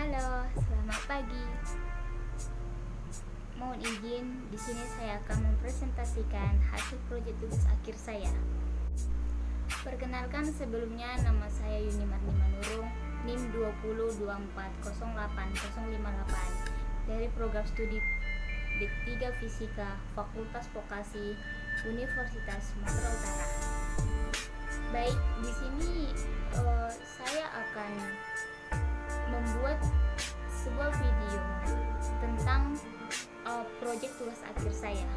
Halo, selamat pagi. Mohon izin, di sini saya akan mempresentasikan hasil proyek tugas akhir saya. Perkenalkan, sebelumnya nama saya Yuni Marni Manurung, NIM 2024080058 dari program studi D3 Fisika Fakultas Vokasi Universitas Sumatera Utara. Baik, di sini saya akan membuat sebuah video tentang proyek tugas akhir saya,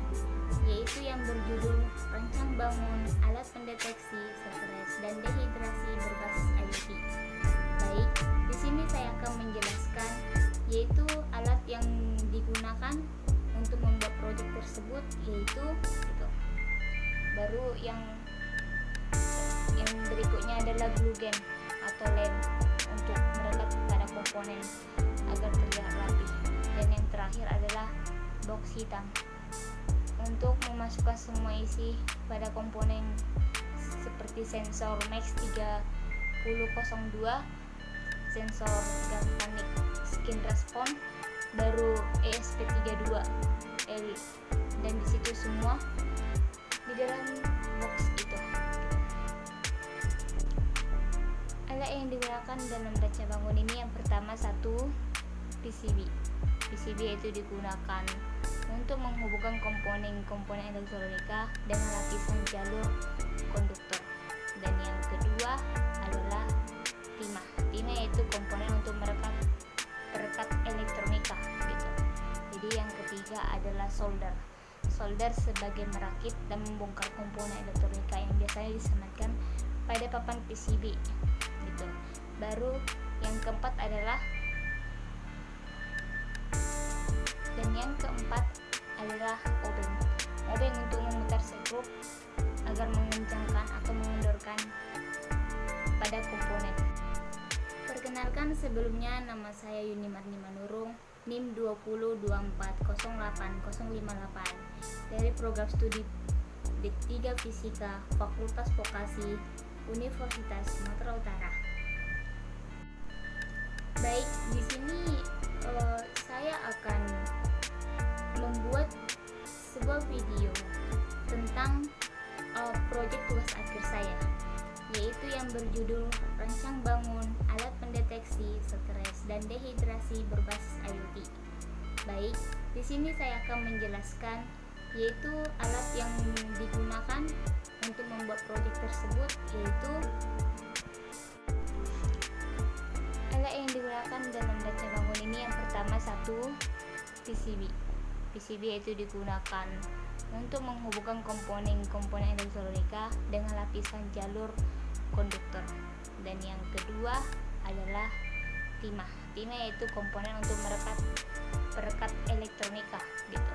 yaitu yang berjudul Rancang Bangun Alat Pendeteksi Stres dan Dehidrasi Berbasis IoT. Baik, di sini saya akan menjelaskan yaitu alat yang digunakan untuk membuat proyek tersebut, yaitu itu. Baru yang berikutnya adalah glue gun atau lem untuk melekat pada komponen agar terlihat rapi, dan yang terakhir adalah box hitam untuk memasukkan semua isi pada komponen seperti sensor Max 3002, sensor galvanic skin response, baru ESP32 L, dan disitu semua di dalam box itu. Alat yang digunakan dalam rancang bangun ini yang pertama satu PCB. PCB itu digunakan untuk menghubungkan komponen-komponen elektronika dengan lapisan jalur konduktor. Dan yang kedua adalah timah. Timah yaitu komponen untuk perekat elektronika gitu. Jadi yang ketiga adalah solder. Solder sebagai merakit dan membongkar komponen elektronika yang biasanya disematkan pada papan PCB gitu. Baru yang keempat adalah obeng. Obeng untuk memutar skrup agar mengencangkan atau mengundurkan pada komponen. Perkenalkan, sebelumnya nama saya Yuni Marni Manurung, NIM 2024080058 dari program studi D3 Fisika Fakultas Vokasi Universitas Sumatera Utara. Baik, di sini saya akan membuat sebuah video tentang proyek tugas akhir saya, yaitu yang berjudul Rancang Bangun Alat Pendeteksi Stres dan Dehidrasi Berbasis IoT. Baik, di sini saya akan menjelaskan yaitu alat yang digunakan untuk membuat proyek tersebut, yaitu alat yang digunakan dalam rancang bangun ini yang pertama satu PCB. PCB itu digunakan untuk menghubungkan komponen-komponen elektronika dengan lapisan jalur konduktor. Dan yang kedua adalah timah. Timah yaitu komponen untuk perekat elektronika gitu.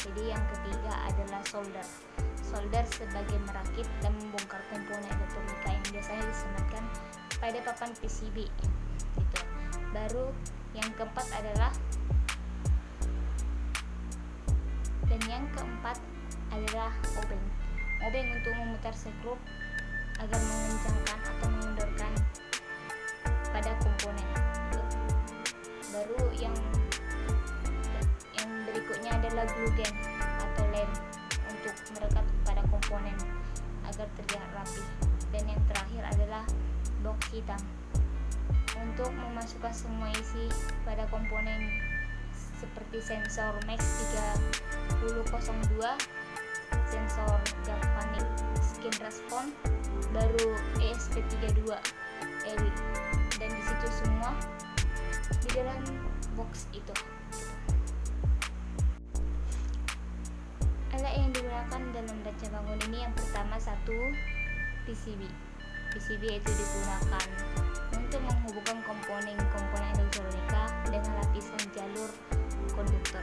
Jadi yang ketiga adalah solder. Solder sebagai merakit dan membongkar komponen elektronika yang biasanya disematkan pada papan PCB gitu. Baru yang keempat adalah obeng. Obeng untuk memutar skrup agar mengencangkan atau mengundurkan pada komponen gitu. Baru yang berikutnya adalah glue gun atau lem untuk melekat pada komponen agar terlihat rapi, dan yang terakhir adalah box hitam untuk memasukkan semua isi pada komponen seperti sensor Max 3002, sensor galvanic skin response, baru ESP32 L, dan disitu semua di dalam box itu. Alat yang digunakan dalam rancang bangun ini yang pertama satu PCB. PCB itu digunakan untuk menghubungkan komponen-komponen elektronika dengan lapisan jalur konduktor.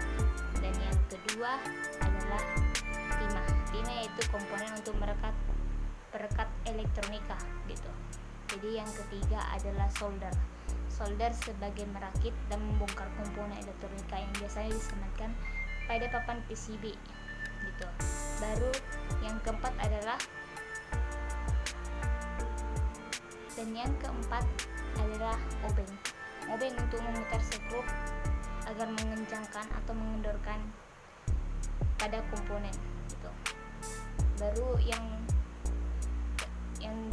Dan yang kedua adalah timah. Timah yaitu komponen untuk perekat elektronika gitu. Jadi yang ketiga adalah solder. Solder sebagai merakit dan membongkar komponen elektronika yang biasanya disematkan pada papan PCB gitu. Baru yang keempat adalah obeng. obeng untuk memutar skrup agar mengencangkan atau mengendorkan pada komponen gitu. Baru yang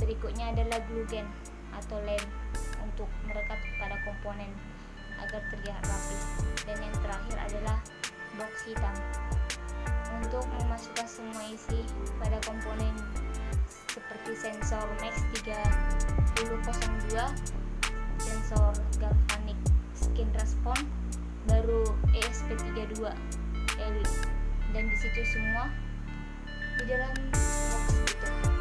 berikutnya adalah glue gun atau lem untuk merekat pada komponen agar terlihat rapi. Dan yang terakhir adalah box hitam untuk memasukkan semua isi pada komponen seperti sensor Max 3002, sensor galvanic skin response, baru ESP32 L, dan disitu semua di dalam box gitu.